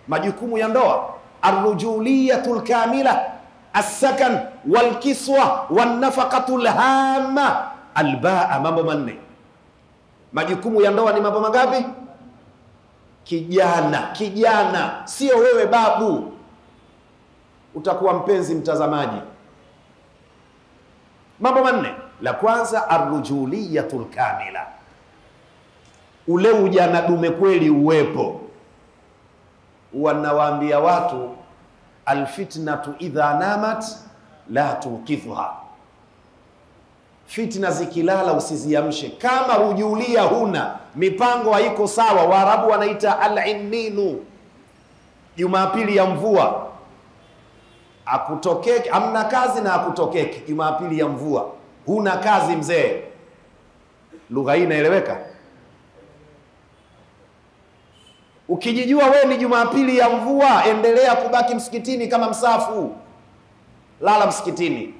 Majukumu ya ndoa: arrujuliyatul kamila, as-sakan walkiswa wanafaqatul hamma albaa. Mambo manne. Majukumu ya ndoa ni mambo mangapi? Kijana, sio wewe babu. Utakuwa mpenzi mtazamaji. Mambo manne. La kwanza, arrujuliyatul kamila, ule ujana dume kweli uwepo. Wanawaambia watu, alfitnatu idha namat la tuqidhuha, fitna zikilala usiziamshe. Kama rujulia huna, mipango haiko sawa, Waarabu wanaita al-inninu, Jumapili ya mvua. Akutokeke, amna kazi na akutokeke Jumapili ya mvua, huna kazi mzee. Lugha hii inaeleweka? Ukijijua we ni Jumapili ya mvua, endelea kubaki msikitini kama msafu, lala msikitini.